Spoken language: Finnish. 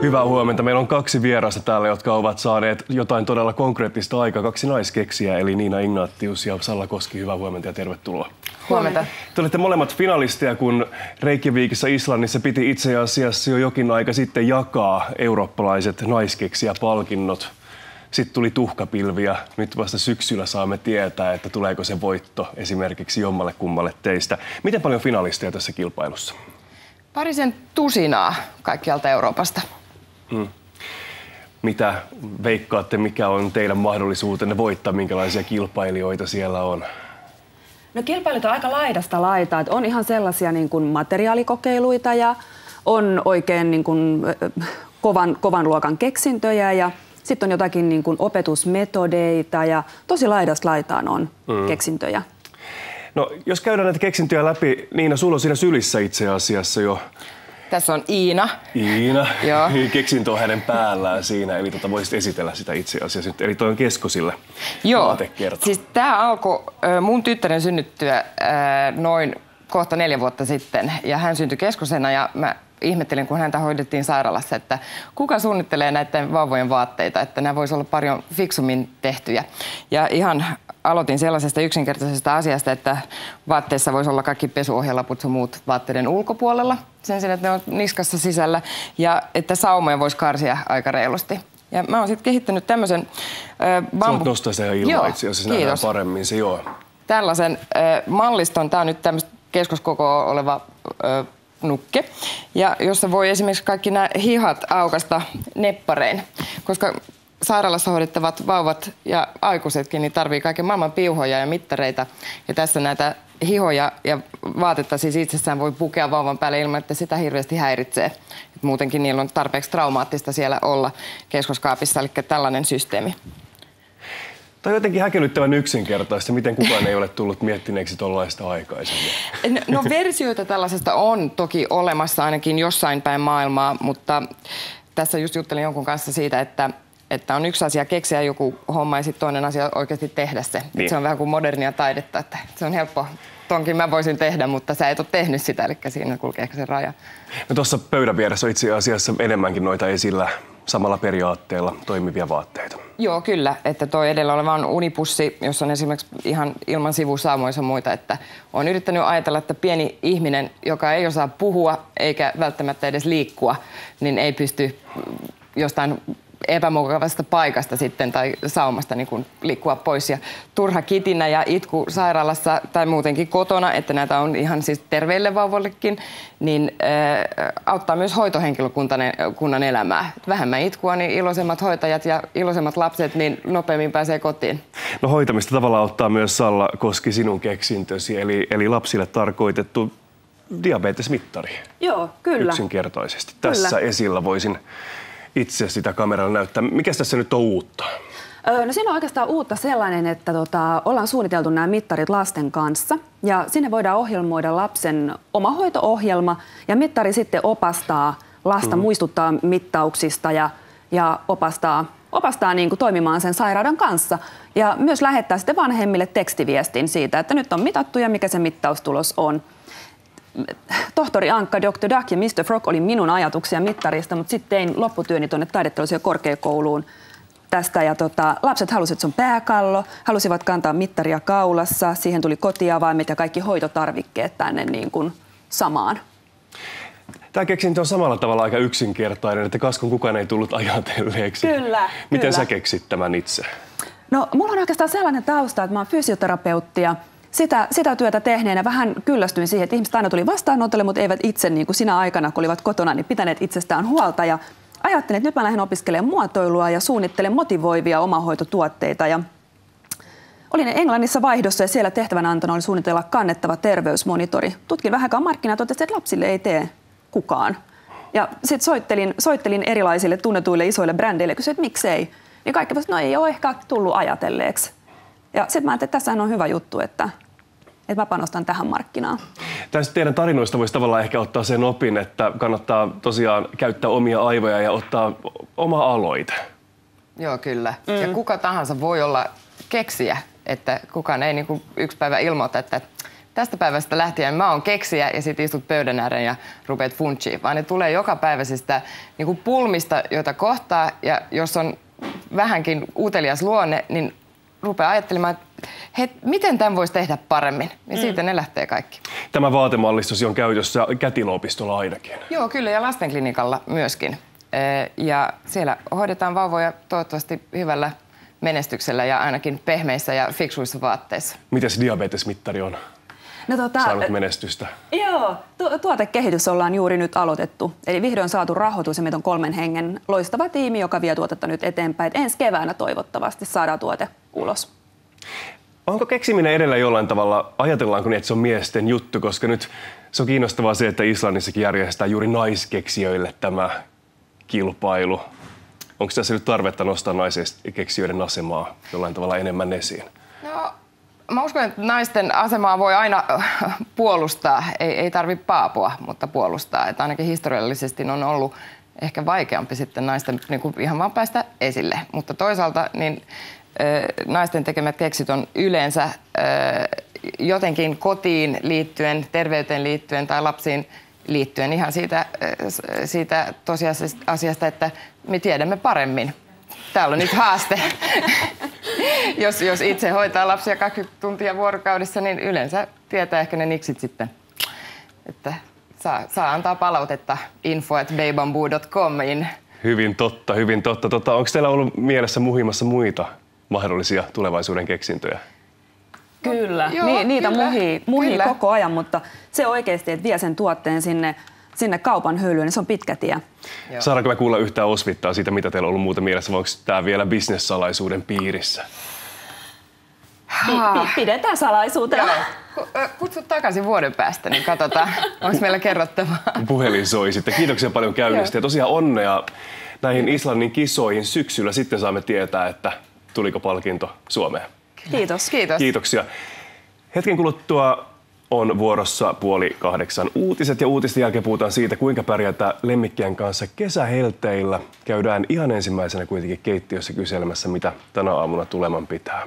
Hyvää huomenta. Meillä on kaksi vierasta täällä, jotka ovat saaneet jotain todella konkreettista aikaa. Kaksi naiskeksiä, eli Niina Ignatius ja Salla Koski. Hyvää huomenta ja tervetuloa. Huomenta. Te olette molemmat finalisteja, kun Reykjavikissa Islannissa piti itse asiassa jo jokin aika sitten jakaa eurooppalaiset naiskeksijäpalkinnot. Sitten tuli tuhkapilvi ja nyt vasta syksyllä saamme tietää, että tuleeko se voitto esimerkiksi jommalle kummalle teistä. Miten paljon finalisteja tässä kilpailussa? Parisen tusinaa kaikkialta Euroopasta. Mitä veikkaatte, mikä on teidän mahdollisuutenne voittaa, minkälaisia kilpailijoita siellä on? No kilpailut on aika laidasta laitaa. On ihan sellaisia niin kuin materiaalikokeiluita ja on oikein niin kuin kovan luokan keksintöjä ja sitten on jotakin niin kuin opetusmetodeita ja tosi laidasta laitaan on keksintöjä. No, jos käydään näitä keksintöjä läpi, Niina, sulla on siinä sylissä itse asiassa jo. Tässä on Iina. Iina. Joo. Keksintö on hänen päällään siinä, eli voisit esitellä sitä itse asiassa nyt. Eli toi on Keskosille. Joo, siis tää alkoi mun tyttären synnyttyä noin kohta 4 vuotta sitten. Ja hän syntyi Keskosena ja mä ihmettelin, kun häntä hoidettiin sairaalassa, että kuka suunnittelee näiden vauvojen vaatteita, että nämä voisi olla paljon fiksummin tehtyjä. Ja ihan aloitin sellaisesta yksinkertaisesta asiasta, että vaatteissa voisi olla kaikki pesuohjelaput ja muut vaatteiden ulkopuolella, sen sijaan, että ne on niskassa sisällä, ja että saumoja voisi karsia aika reilusti. Ja mä oon sitten kehittänyt tämmöisen Sä voit nostaa sen ilman itse asiassa, nähdään paremmin se, joo. Tällaisen malliston, tää on nyt tämmöistä keskoskokoa oleva nukke, ja jossa voi esimerkiksi kaikki nämä hihat aukasta nepparein, koska sairaalassa hoidettavat vauvat ja aikuisetkin niin tarvii kaiken maailman piuhoja ja mittareita. Ja tässä näitä hihoja ja vaatetta siis itsessään voi pukea vauvan päälle ilman, että sitä hirveästi häiritsee. Et muutenkin niillä on tarpeeksi traumaattista siellä olla keskoskaapissa, eli tällainen systeemi. Tämä on jotenkin häkellyttävän yksinkertaista. Miten kukaan ei ole tullut miettineeksi tuollaista aikaisemmin? No versioita tällaisesta on toki olemassa ainakin jossain päin maailmaa, mutta tässä just juttelin jonkun kanssa siitä, että on yksi asia keksiä joku homma ja sitten toinen asia oikeasti tehdä se. Niin. Se on vähän kuin modernia taidetta, että se on helppo. Tonkin mä voisin tehdä, mutta sä et ole tehnyt sitä, eli siinä kulkee ehkä se raja. No tuossa pöydän vieressä on itse asiassa enemmänkin noita esillä samalla periaatteella toimivia vaatteita. Joo, kyllä. Että toi edellä oleva on unipussi, jossa on esimerkiksi ihan ilman sivusaamoissa muita, että on yrittänyt ajatella, että pieni ihminen, joka ei osaa puhua eikä välttämättä edes liikkua, niin ei pysty jostain epämukavasta paikasta sitten tai saumasta niin kuin liikkua pois. Ja turha kitinä ja itku sairaalassa tai muutenkin kotona, että näitä on ihan siis terveille vauvoillekin, niin auttaa myös hoitohenkilökunnan elämää. Vähemmän itkua, niin iloisemmat hoitajat ja iloisemmat lapset, niin nopeammin pääsee kotiin. No hoitamista tavallaan auttaa myös Salla Koski sinun keksintösi, eli lapsille tarkoitettu diabetesmittari. Joo, kyllä. Yksinkertaisesti. Kyllä. Tässä esillä voisin itse sitä kameralla näyttää. Mikäs tässä nyt on uutta? No siinä on oikeastaan uutta sellainen, että ollaan suunniteltu nämä mittarit lasten kanssa ja sinne voidaan ohjelmoida lapsen oma hoito-ohjelma ja mittari sitten opastaa lasta, muistuttaa mittauksista ja opastaa niin kuin toimimaan sen sairauden kanssa ja myös lähettää sitten vanhemmille tekstiviestin siitä, että nyt on mitattu ja mikä se mittaustulos on. Tohtori Ankka, Dr. Duck ja Mr. Frog oli minun ajatuksia mittarista, mutta sitten tein lopputyöni tuonne taideteollisuuden korkeakouluun tästä. Ja lapset halusivat, että se on pääkallo, halusivat kantaa mittaria kaulassa, siihen tuli kotiavaimet ja kaikki hoitotarvikkeet tänne niin kuin samaan. Tämä keksintö on samalla tavalla aika yksinkertainen, että kaskon kukaan ei tullut ajatelleeksi. Kyllä. Miten sä keksit tämän itse? No, mulla on oikeastaan sellainen tausta, että mä oon fysioterapeutti ja sitä työtä tehneenä vähän kyllästyin siihen, että ihmiset aina tuli vastaanotolle, mutta eivät itse niin kuin sinä aikana, kun olivat kotona, niin pitäneet itsestään huolta. Ja ajattelin, että nyt mä lähden opiskelemaan muotoilua ja suunnittelen motivoivia omahoitotuotteita. Ja olin Englannissa vaihdossa ja siellä tehtävänantona oli suunnitella kannettava terveysmonitori. Tutkin vähänkään markkinaa ja totesin, että lapsille ei tee kukaan. Ja sitten soittelin erilaisille tunnetuille isoille brändeille ja kysyin, että miksei. Niin kaikki vasta, no ei ole ehkä tullut ajatelleeksi. Ja sitten mä ajattelin, että tässähän on hyvä juttu, että mä panostan tähän markkinaan. Tästä teidän tarinoista voisi tavallaan ehkä ottaa sen opin, että kannattaa tosiaan käyttää omia aivoja ja ottaa oma aloite. Joo, kyllä. Ja kuka tahansa voi olla keksijä, että kukaan ei niin kuin yksi päivä ilmoita, että tästä päivästä lähtien mä oon keksijä ja sit istut pöydän ääreen ja rupeat funchiin, vaan ne tulee joka päiväisistä niin kuin pulmista, joita kohtaa, ja jos on vähänkin utelias luonne, niin rupeaa ajattelemaan, että hei, miten tämän voisi tehdä paremmin. Ja siitä ne lähtee kaikki. Tämä vaatemallistosi on käytössä Kätilöopistolla ainakin. Joo, kyllä, ja lastenklinikalla myöskin. Ja siellä hoidetaan vauvoja toivottavasti hyvällä menestyksellä ja ainakin pehmeissä ja fiksuissa vaatteissa. Mites diabetesmittari on saanut menestystä? Joo, tuotekehitys ollaan juuri nyt aloitettu. Eli vihdoin saatu rahoitus ja meitä on 3 hengen loistava tiimi, joka vie tuotetta nyt eteenpäin. Ensi keväänä toivottavasti saadaan tuote ulos. Onko keksiminen edelleen jollain tavalla, ajatellaanko niin, että se on miesten juttu, koska nyt se on kiinnostavaa se, että Islannissakin järjestetään juuri naiskeksijöille tämä kilpailu. Onko tässä nyt tarvetta nostaa naiskeksijöiden asemaa jollain tavalla enemmän esiin? No, mä uskon, että naisten asemaa voi aina puolustaa. Ei tarvitse paapua, mutta puolustaa. Että ainakin historiallisesti on ollut ehkä vaikeampi sitten naisten niin kuin ihan vaan päästä esille. Mutta toisaalta niin naisten tekemät keksit on yleensä jotenkin kotiin liittyen, terveyteen liittyen tai lapsiin liittyen ihan siitä tosiasiasta, että me tiedämme paremmin. Täällä on nyt haaste. Jos itse hoitaa lapsia 20 tuntia vuorokaudessa, niin yleensä tietää ehkä ne niksit sitten. Että saa antaa palautetta info@babamboo.comiin. Hyvin totta, hyvin totta. Onko teillä ollut mielessä muhimassa muita mahdollisia tulevaisuuden keksintöjä? Kyllä, Joo, niitä kyllä, muhii kyllä. koko ajan, mutta se oikeasti, että vie sen tuotteen sinne kaupan hyllyyn, niin se on pitkä tie. Joo. Saadaanko me kuulla yhtään osvittaa siitä, mitä teillä on ollut muuta mielessä, vai onko tämä vielä bisnessalaisuuden piirissä? Pidetään salaisuutena. Kutsu takaisin vuoden päästä, niin katsotaan, onko meillä kerrottavaa. Puhelin soi sitten. Kiitoksia paljon käynnistä ja tosiaan onnea näihin Islannin kisoihin syksyllä. Sitten saamme tietää, että tuliko palkinto Suomeen. Kiitos. Kiitos. Kiitoksia. Hetken kuluttua on vuorossa 7:30 uutiset ja uutisten jälkeen puhutaan siitä, kuinka pärjätä lemmikkien kanssa kesähelteillä. Käydään ihan ensimmäisenä kuitenkin keittiössä kyselemässä, mitä tänä aamuna tuleman pitää.